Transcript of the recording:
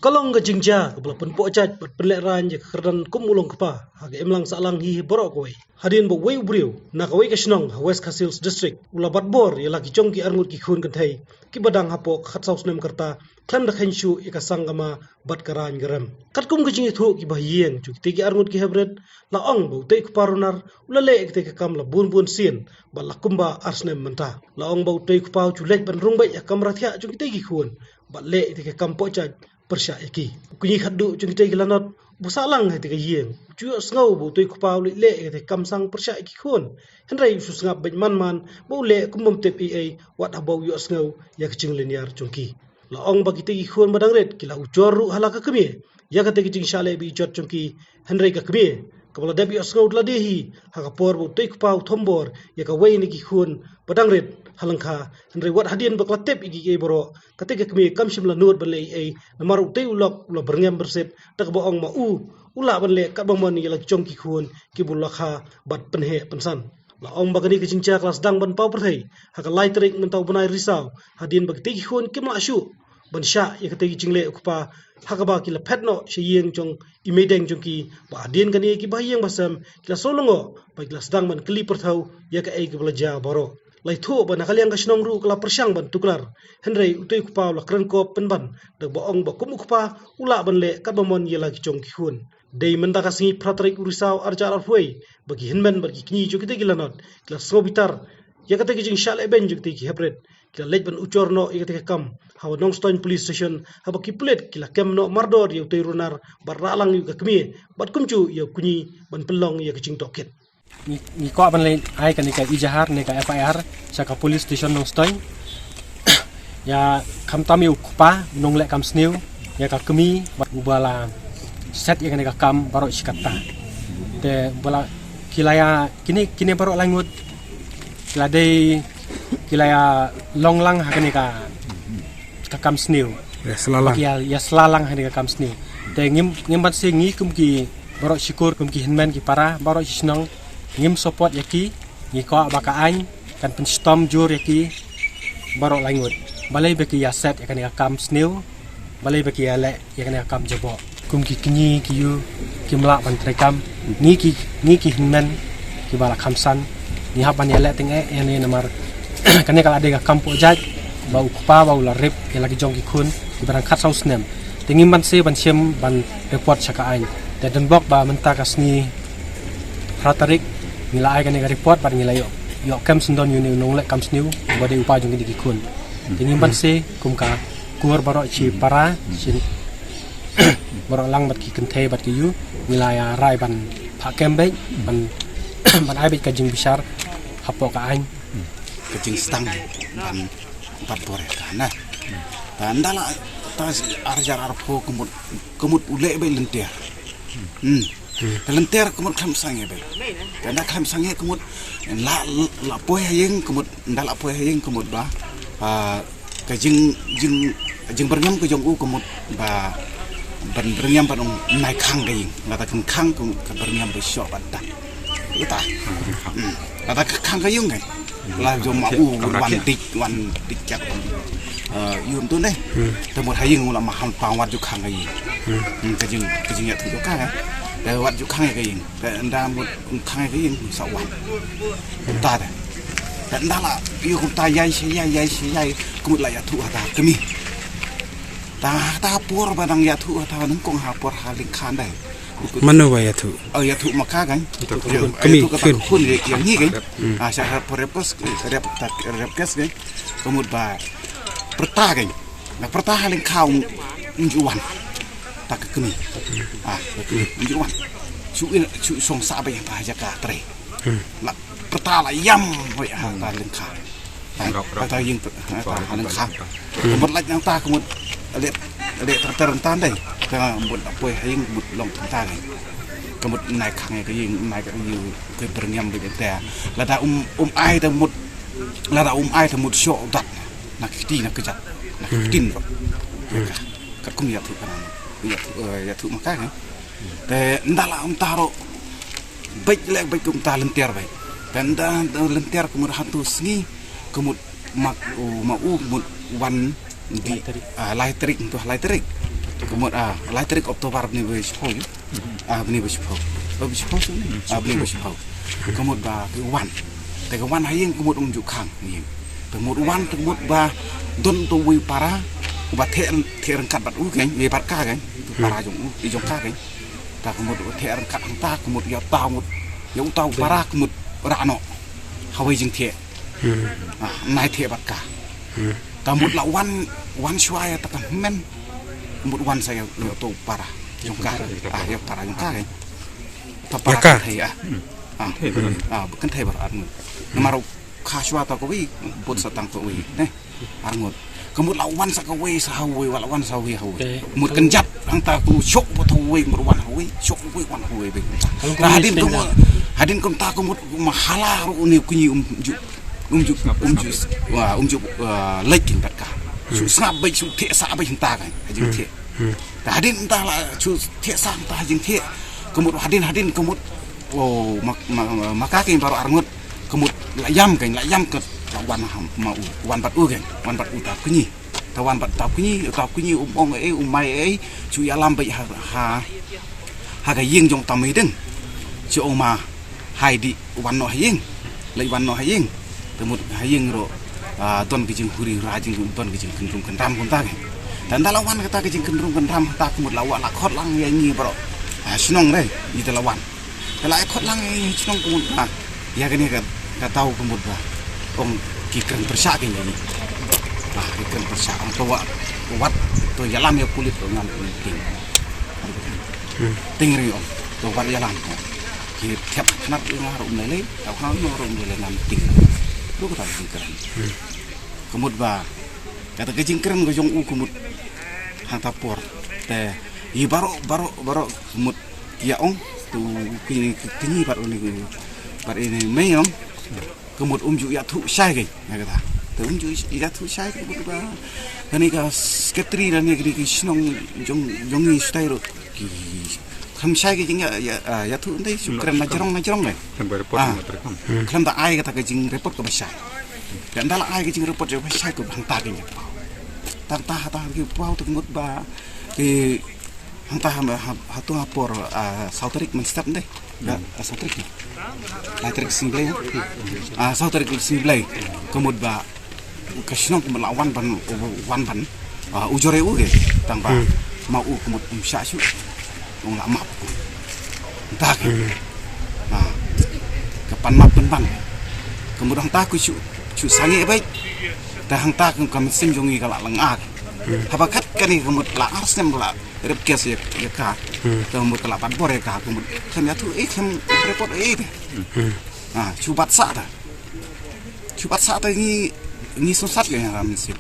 Kalong ga jingja kebala penpo ajat bat penleran je kerdan kumulong kepa hage emlang salang hi borok koi hadin bo wei ubriu na kawai ka shnong West Castles district ula Batbor ya lagi jong ki arngut ki khun kan thai ki badang hapo khat saus nem karta klam da khanshu ika sangama bat karan garam kat kum ga jingi thu ki bahiyeng chu ki arngut ki hebret la ong bo te parunar ula le ek te kam la bun bun sien ba la kumba arsnem menta la ong bo te pau chu lek ban rung bai ya kamra thia chu ki khun ba le te kam po cha persya iki kunyi khaddu chung te gilanot busalang hai te yeng chu sngo bu toi khupau le te kamsang persya iki khon henrai su sngap ben man bo le kumum te pa wat abo yo sngo ya jinglynñiar chungki la ong bagi te khon badang ret kila uchor ru halaka kmie ya ka te jing shale bi chot chungki henrai ka kmie kabala debi sngo la dehi ha ka por bu toi khupau thombor ya ka wei ni ki khon badang ret halangkha henrai wat hadien bakla tep igi ke boro katika kami kamshim la nur balai ai namaru te ulok ula berngam bersep tak boong ma ula banle kat bamon ni la chong ki khun ki bulakha bat penhe pensan la ong bagani ke jingcha kelas dang ban pau perthai haka laitrik mentau banai risau hadien bag te ki khun ki ma shu ban sha ya kate ki jingle ukpa haka ba ki la phetno shiyeng chong imedeng chong ki ba hadien kani ki bayeng basam kila solongo ba kelas dang ban kli perthau ya ka ai ki belaja boro lai thu ban kaliang ka snong ru kala persyang ban tuklar henrei utoi kupa la kran ko penban de boong ba kum kupa ula ban le ka bamon yela ki chong ki khun dei menda ka singi pratrik urisau arja arfoi bagi hinmen bagi kni ju kite gilanot kla sobitar ya kate ki jing shale ben ju kite ki hebret kla lej ban uchorno ya kate kam hawa nongstoin police station haba ki plet kila kemno mardor ya utoi runar baralang yu ka kmie bat kumchu ya kunyi ban pelong ya ki jing toket ni ko ban lain ai kan ka ijahar ne ka FIR sa ka police station nongstoin ya kam tami ukpa nong le kam snew ya ka kmi bat ubala set ya kan ka kam baro sikata te bala kilaya kini baro langut kilade kilaya longlang hakane ka kam snew ya selalang hakane ka kam snew te ngim bat singi kumki baro syukur kumki hinman ki para baro shnong ngim support yaki ni ko baka ain kan penstom jur yaki baro langut balai beki ya set ya kan ya kam snew balai beki ya le ya kan ya kam jabo kum ki kni ki yu ki mlak ban trekam ni ki hinmen ki bala kamsan ni haban ya le teng e ni namar kan kala de kam po jaj bau kupa bau la rep ya lagi jong ki khun ki barang khat saus nem tengim ban se ban sem ban report chaka ain te den bok ba menta kasni ratarik nila ai kan report par nila yo kam sendon yu nong le kam snew bode upa jong ki khun tingin ban se kum ka kur baro chi para sin baro lang bat ki kenthe bat ki yu nila ya rai ban pha kembe ban ban ai bet ka jing bisar hapo ka ain ka jing stang ban Batbor kana tandala tas arjar arpo kumut ule be lentiar lentiar kumut kham sange be kana kham sange kumut la poe hayeng kumut ndala poe hayeng kumut ba ka jing bernyam ke jong u kumut ba ban bernyam ban nai khang ge la ta khang kumut ka bernyam be shop ban ta ita la ta khang ge yung ge la jom ma u wan tik chak yum tu nei ta một hayeng la ma ham pang wat ju khang ge ka jing ya tu ka gaแต่วัดอยู่ข้างไอ้ยิงแต่อันดาหมดข้างไอ้ยิงสวรรค์คุณตาแต่อันดาละอยู่คุณตาใหญ่กูมุดละยาทุตาก็มีตาปัวระดังยาทุตาหนึ่งกองหาปัวหาลิงคานได้มันเอาไว้ยาทุยาทุมาฆ่ากันก็มีขึ้นอย่างนี้กันใช่ครับพอเรปกัสกันกูมุดบ่าประตากันแล้วประตาหาลิงข้าวอยู่วันtak kami menjual cu song sa ba yang bahaya ka tre la pertala yam oi ha ta lengkha ta yin ta lengkha kemut laj yang ta kemut le terentan dai ka mut apoi haing mut long ta dai kemut nai khang ka yin nai ka yu ke bernyam be te la da ai ta mut la da ai ta mut syo dat nak ti nak kejat nak tin ro ka kum ya tu kana ya tu makan te ndala taro baik lek baik kum ta lentiar baik dan lentiar kumur hantu sengi kumut mau mut wan di laitrik Kemudian elektrik Oktober ni bersepuluh, ni bersepuluh ni bersepuluh. Kemudian Tegawan hayeng kemudian unjuk kang ni. Kemudian don tu wi para ubat rengkat bat kan, ye bat ka kan, para jong ka kan. Ta kemudian rengkat hang kemudian ya tahu para kemudian rano. Hawai jeng naik bat ka. Kemudian lawan suaya tekan men. Kemudian saya tu para jongkar, ya para jongkar kan. Para thầy bukan thầy berat. Namaru kasua tak kau buat setang kau ne, arngut. Kemudian lawan sakawi sahawi, lawan sahawi hawi. Kemudian kenjat angta tu syok bothawi, meruan hawi, syok hawi wan hawi. Hadin kum tak kemudian mahala ru ni kunyi umjuk lekin berkah. Sngap baik su thek sa baik entah kan hajing thek hadin entahlah su thek sa entah hajing thek kemudian hadin kemudian maka kain baru arngut kemudian layam ke wan bat kan wan bat tak kunyi tawan bat tak kunyi umai su alam baik ha gayeng jong tamai deng si oma hai di wan no hayeng lai wan no hayeng kemudian hayeng ro tuan kijing huri rajing tuan kijing kendrung kendram kunta kan dan lawan kata kijing kendrung kendram tak kemudian lawan lakot lang yang ni bro sinong deh itu lawan kalau ikut lang yang sinong kemudian ya kan kata tahu kemudian kikren persak ini kikren persak tua kuat tu jalan ya kulit tu ngan tingri tu kuat jalan tiap nak ngaruh nilai tak ngaruh nilai ngan ting lu kata jingkran. Kemudian kata jingkran ke jong kumut hang tapor. Teh i baro kumut ya tu kini baru ini mayong kumut umju ya tu syai ke kata. Tu umju ya tu syai kemudian kani ka sketri dan ni ki snong jong ni style ki kham syai ke jing ya tu ndai sukran najrong le. Kelam tak ai kata kejing report ke besar. Dan dalam ai kejing report ke besar ke hangta ke pau. Tantah ke pau tu ngut ba ke hangta hatu hapor sauterik menstep deh. Ya sauterik. Elektrik singlay. Sauterik singlay. Kemud ba kasnong melawan ban ujore ge tang ba mau kemud umsya su. Nggak map. Entah ke. Kapan map penban. Kemudian tak cu sangi baik. Dah hang tak kami sinjongi kalau lengak. Habakat kani kemudian la arsnem la repkes ya ka. Kemudian kalau Batbor ya ka kemudian kami tu report cubat sa ta. Cubat sa ta ni susat ke yang kami sip.